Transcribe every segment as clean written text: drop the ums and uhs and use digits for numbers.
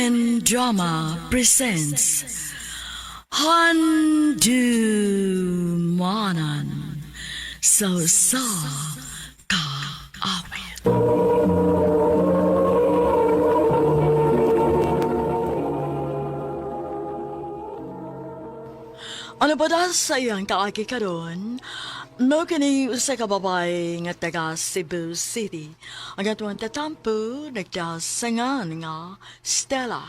Korean Drama presents Handumanan So Sa Ka Awit. Ano ba da sa iyang kaagi karon? No kini usa ka babae nga taga Cebu City. Ang atuang tatampo nagdasangan nga Stella.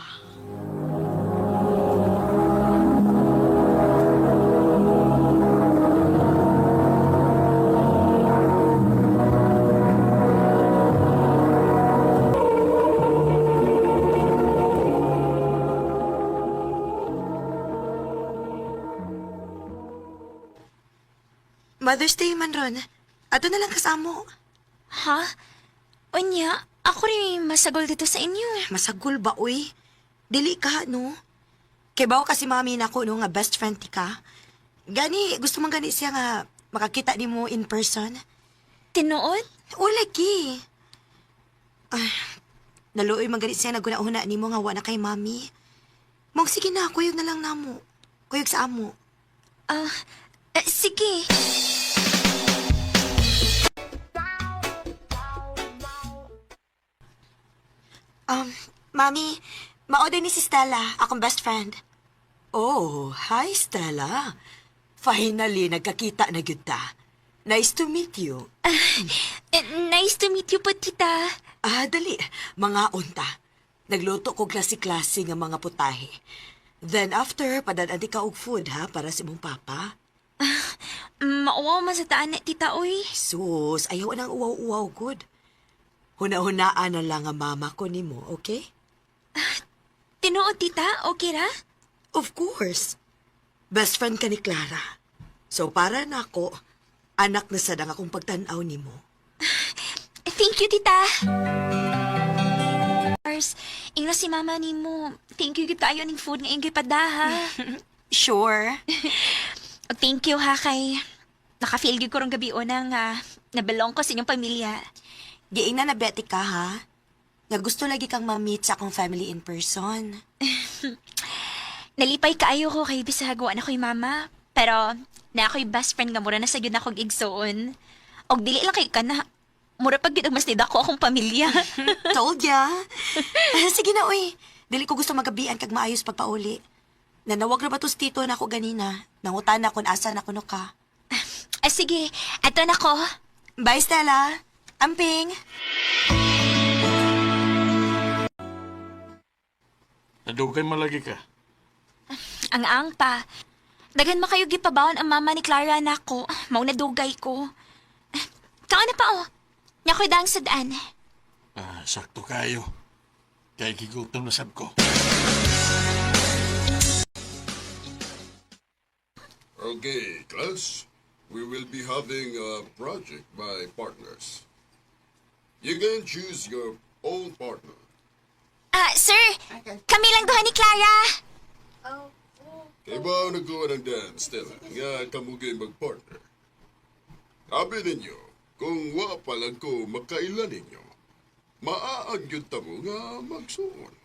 Mother's Day man ron. Ato na lang kasamo. Ha? Unya, ako rin masagol dito sa inyo. Masagol ba, uy? Dili ka, no? Kay bawo kasi mami na ko, no, nga best friend ti ka. Gani, gusto man gani siya nga makakita ni mo in person. Tinuod? O, lagi. Naluoy man gani siya naguna-una ni mo nga wala kay mami. Mong sige na, kuyog na lang namo. Kuyog sa amo. Sige. Mami, maoday ni si Stella, akong best friend. Oh, hi Stella. Finally, nagkakita na gyud ta. Nice to meet you. Nice to meet you po, tita. Dali. Mga unta. Nagluto ko klase-klase nga mga putahe. Then after, padadaan di ka og food ha, para sa imong papa. Mauwaw man sa taan na, tita, uy. Sus, ayaw nang uwaw-uwaw good. Huna-hunaan na lang ang mama ko nimo, okay? Tinuod, tita? Okay ra? Of course. Best friend ka ni Clara. So para na ako, anak na sadang akong pagtanaw nimo. Thank you, tita. Ingna si mama ni mo. Thank you kita ayo ning food nga ingay padaha. Sure. Thank you ha kay naka-feel gyud ko rong gabi una nga nabalong ko sa inyong pamilya. Giing na nabeti ka, ha? Nga gusto lagi kang ma-meet sa akong family in person. Nalipay kaayo ko kay bisag wa na ko'y mama. Pero na ako'y best friend nga mura na sa gyud akong igsoon. Og dili lang kay kana. Mura pag gyud mas nida ko akong pamilya. Told ya. Sige na, uy. Dili ko gusto magabian kag maayos pagpauli. Nanawag na ba to tito na ako ganina? Nangutan na kung asa na kuno ka. Sige, eto na ko. Bye, Stella. Amping. Nadugay malagi ka. Ang pa. Dagan makayo gipabaon ang mama ni Clara na ako. Mao na dugay ko. Kaan na pa oh. Nya ko'y daang sadaan. Sakto kayo. Kaya gigutom na sab ko. Okay, class. We will be having a project by partners. You can choose your own partner. Sir! Kami lang duha ni Clara! Kaya ba nagawa ng dance, Stella? Nga kamugay mag-partner. Sabi ninyo, kung wa pa lang ko makailan ninyo, maaagyod ta mo nga magsuon.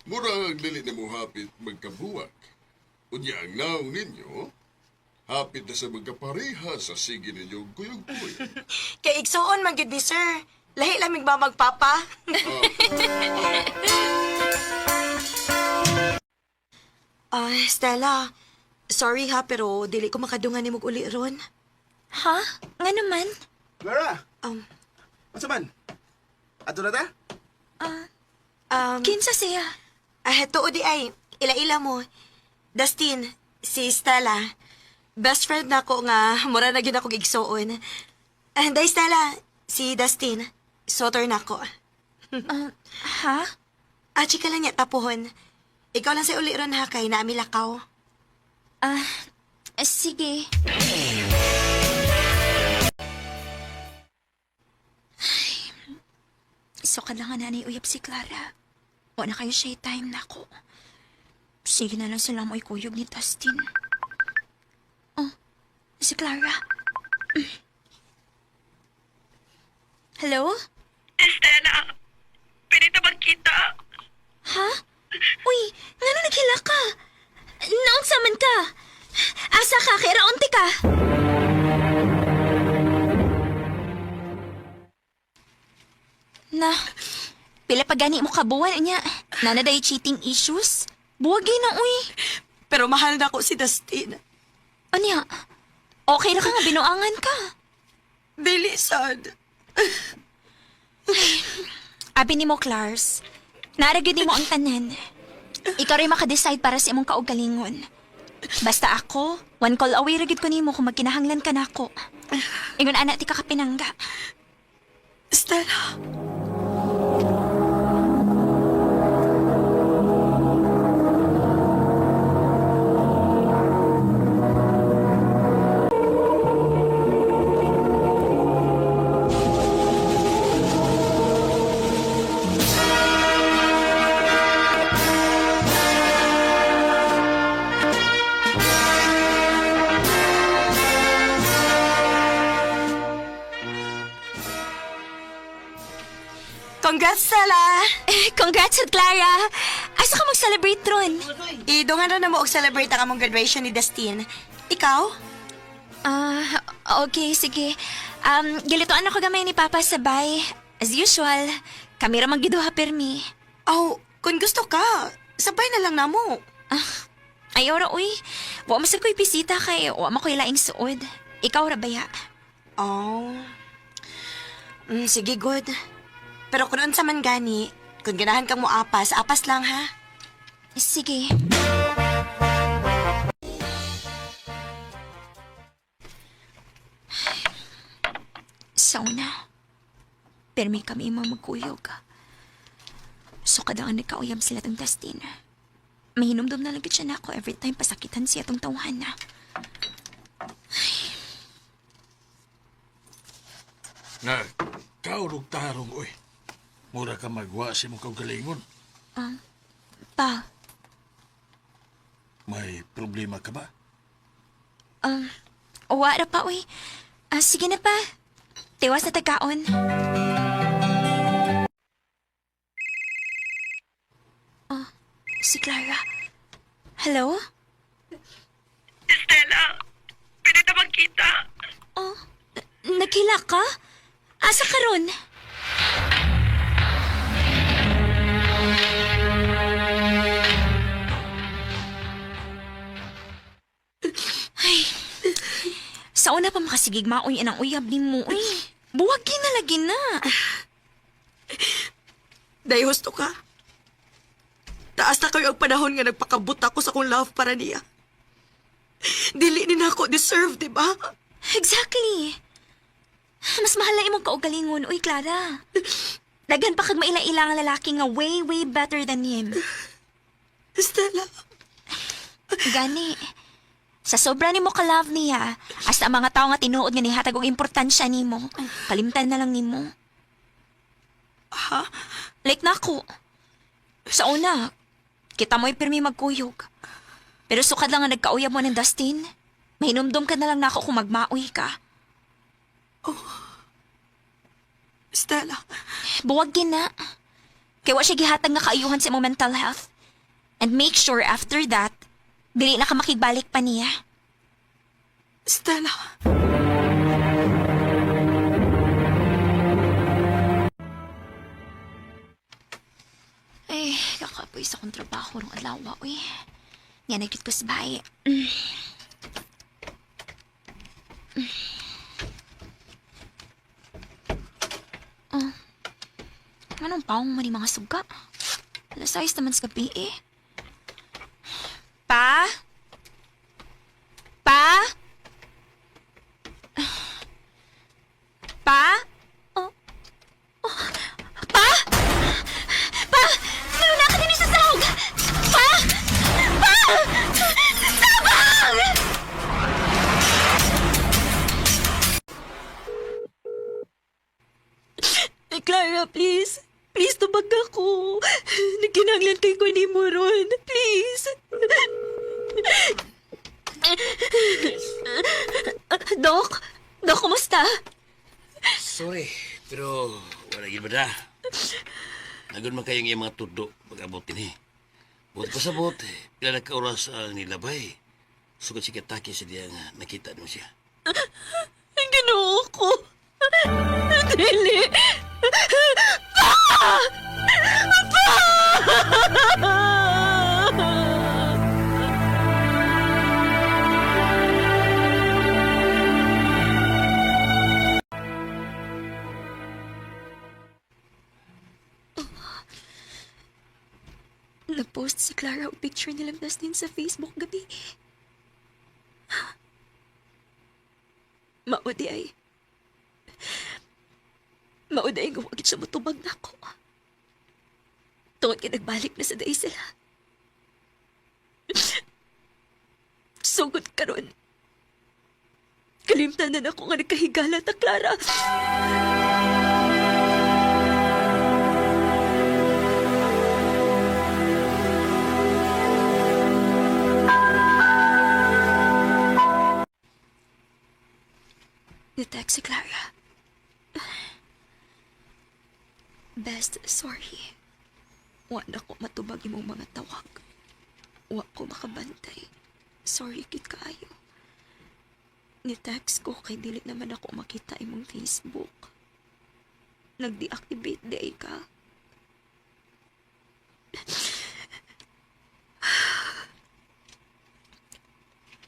Murag dili na mo hapit magkabuwag. Unya ang naong ninyo, hapit na sa magkapareha sa sige ninyo kuyog-kuyog. Kay igsoon man gyud ni sir. Lahi lamig ba magpapa? Stella. Sorry ha, pero dili ko makadungan ni mong uli ron. Ha? Nga naman? Clara! Um, Masa man? Ato na ta? Kinsa siya? Heto di ay, ila-ila mo. Dustin, si Stella. Best friend na ko nga, mura na gyud ako igsoon. Day Stella, si Dustin. Sotor na ko. Ha? Chika lang niya tapuhon. Ikaw lang sa uli ron ha, kay naami lakaw. Sige. So ka lang nga nanay uyab si Clara. O na kayo siya time na ko. Sige na lang sila mo ikuyog ni Dustin. Oh, si Clara. Hello? Stella, pwede ta magkita? Ha? pagani mo kabuan niya. Nanaday cheating issues. Buwagi na, uy. Pero mahal na ko si Dustin. Anya, okay na ka nga binuangan ka. Dili sad. Abi ni mo, Clars. Naragid ni mo ang tanan. Ikaw rin makadecide para sa imong kaugalingon. Basta ako, one call away ragid ko nimo kung magkinahanglan ka na ako. Ingon anak ti kakapinangga. Stella. Congrats, Stella! Congrats, Clara! Asa ka mag-celebrate ron? Idungan na mo og celebrate ang among graduation ni Dustin. Ikaw? Okay, sige. Gilitoan ako gamay ni Papa sabay. As usual, kami ra maggiduha permi. Oh, kung gusto ka, sabay na lang namo. Ayaw ra, uy. Wa masag ko'y bisita kay wa mako'y laing suod. Ikaw ra baya? Oh. Sige, good. Pero kung unsa man gani, kung ganahan kang mo apas, apas lang ha. Sige. Sauna. Permi kami imong magkuyog. So kadang nagkauyab sila tong Dustin. Mahinumdum na lang siya na ako every time pasakitan siya tong tawhan na. Na, kaurog-tarong, oy. Mura ka magwa si mong kaugalingon. Pa, May problema ka ba? wala pa, uy. Sige na pa. Tewas na tagkaon. Si Clara. Hello? Stella, pwede na magkita. Oh, nakila ka? Asa ka ron? Ay, sa una pa makasigig maoy ang uyab ni mo, uy. Buwagi na lagi na. Dahil husto ka. Taas na kayo ang panahon nga nagpakabot ako sa kong love para niya. Dili ni na ako deserve, di ba? Exactly. Mas mahal na imong kaugalingon, uy, Clara. Dagan pa kag maila-ila nga lalaki nga way, way better than him. Stella, Gani. Sa sobra nimo ka-love niya, hasta ang mga tao nga tinuod nga nihatag og importansya nimo, kalimtan na lang nimo. ha? Like na ako. Sa una, kita mo'y pirmi magkuyog. Pero sukad lang nga nagkauyab mo ng Dustin, mahinumdum ka na lang na ako kung magmaoy ka. Stella, Buwag na. Kaya wa siya gihatag nga kaayuhan sa imong mental health. And make sure after that, dili na ka makigbalik pa niya. Stella. Ay, kakapoy sa kong trabaho rong alawa, uy. Nga nagkit ko sa bahay. Oh. Anong paong man yung mga suga? Alas 6 naman sa gabi eh. Pa? Pa? Pa? Oh. Oh. Pa? Pa! Meron na ka din sa sahog! Pa! Pa! Sabang! Clara, please. Please, tubag ako. Nagkinanglan kay ko ni Moron. Please. Dok? Dok, kumusta? Sorry, pero wala gid ba da? Nagun man kayong iyang mga tudo pag-abot din eh. Buti pa sa buti, pila na ka-oras ang nilabay. Sugod si Kataki sa diya nga nakita mo siya. Ang ginoo ko. Dili. Pa! Nag-post si Clara o picture nilang Dustin sa Facebook gabi. Maudi ay. Maudi ay gawagin siya matubag na ako. Tungod ka nagbalik na sa day sila. Sugod ka ron. Kalimtanan ako nga nagkahigala ta, Clara. Ni-text si Clara. Best, sorry. Wa na ko matubag imong mga tawag. Wa ko makabantay. Sorry kit kaayo. Ni-text ko kay dili naman ako makita imong Facebook. Nag-deactivate day ka.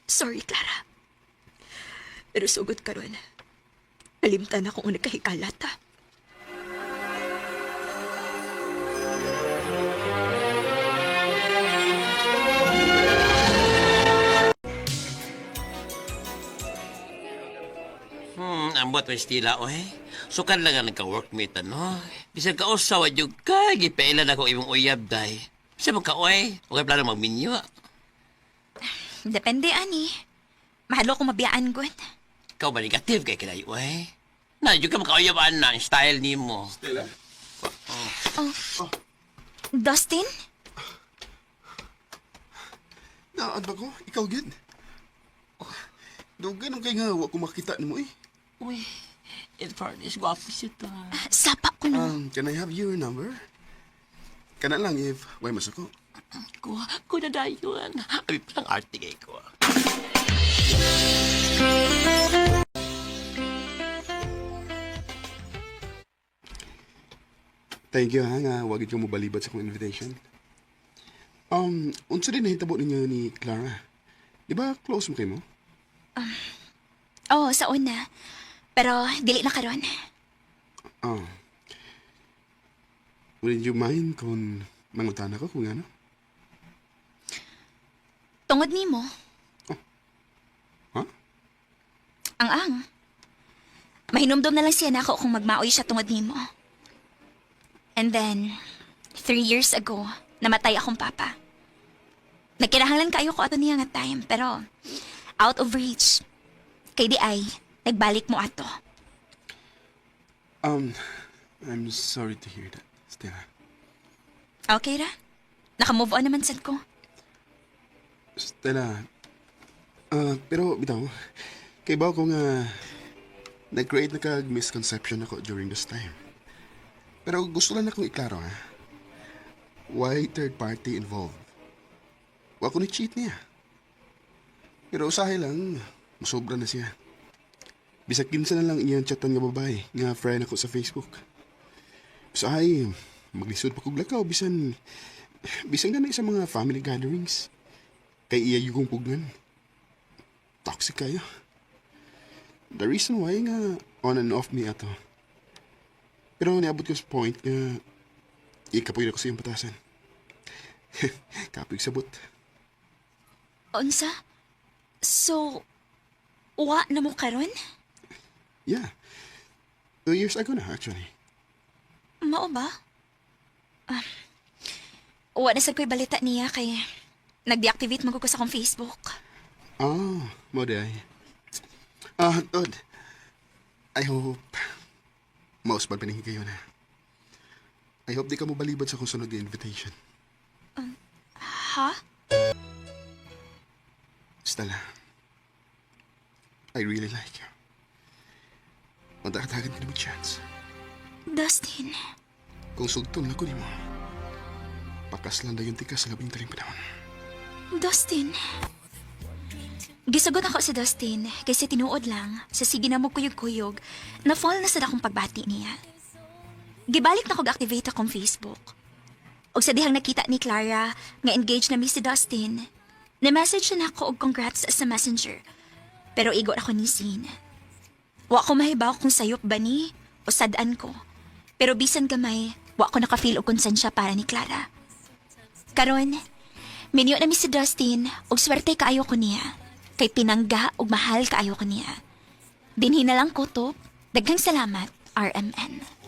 Sorry, Clara. Pero sugod ka ron. Alimtan ako kung nagkahikalata. Ambot may stila, oy. Sukan lang ang nagka-workmate, ano? Bisag ka usawa, yung ka, gipailan ako imong uyab, day. Bisa mo ka, oy. Okay plano magminyo. Depende, ani. Mahalo ko mabiyaan, Gwen. Ikaw ba negative kay kinayo, oy? Na, yung ka makauyabaan na ang style ni mo. Stella? Dustin? Naan ba ko? Ikaw gid. Dugan ang kay nga wa ko makita nimo eh. Uy, in fairness, gwapo siya ta. Sapa ko no. Can I have your number? Kana lang if way mas ako. Ko na dayon. Abi palang arte kay ko. Thank you ha nga wagid ko mo balibad sa akong invitation. Unsa din nahitabo ninyo ni Clara? Di ba close mo kay mo? Oo, sa una. Pero dili na karon. Oh. Would you mind kung mangutan ako kung ano? Tungod nimo. Ha? Ang. Mahinumdum na lang siya na ako kung magmaoy siya tungod nimo. And then, 3 years ago, namatay akong papa. Nagkinahanglan kayo ko ato niya nga time, pero out of reach. Kay di ay, nagbalik mo ato. I'm sorry to hear that, Stella. Okay ra? Naka-move on naman sad ko. Stella, pero bitaw, kay ba ko nga nag-create na kag-misconception ako during this time. Pero gusto lang akong iklaro ha. Why third party involved? Wa ko ni-cheat niya. Pero usahay lang, masobra na siya. Bisag kinsa na lang iyang chatan nga babae nga friend ako sa Facebook. Usahay, maglisod pa kog lakaw bisan ganay sa mga family gatherings. Kay iya yung pugnan. Toxic kayo. The reason why nga on and off me ato. Pero niabot ko sa point nga ikapoy na ko sa iyong patasan. Kapoy sabot. Unsa? So, wa na mo karon? Yeah. 2 years ago na actually. Mao ba? Wa na sad ko'y balita niya kay nag-deactivate man ko sa akong Facebook. Mo day. Todd. I hope mausbad pa kayo na. I hope di ka mo balibad sa kung sunod na invitation. Ha? Stella, I really like you. Magdakatagan ka na mag-chance. Dustin. Kung sugtong na ko ni mo, pakaslan na yung tikas sa labing taling panahon. Dustin. Gisagot ako si Dustin kasi tinuod lang sa sige na mo kuyog-kuyog na fall na sa akong pagbati niya. Gibalik na kog-activate akong Facebook. Og sa dihang nakita ni Clara nga engaged na mi si Dustin, na-message siya na ako og congrats sa messenger. Pero igo ako ni Sin. Wa ko mahibaw kung sayop ba ni o sadaan ko. Pero bisan gamay, wa ko nakafeel og konsensya para ni Clara. Karon, minyo na mi si Dustin, og swerte kaayo ko niya. Kay pinangga og mahal kaayo ko niya. Dinhi na lang kutob, daghang salamat, RMN.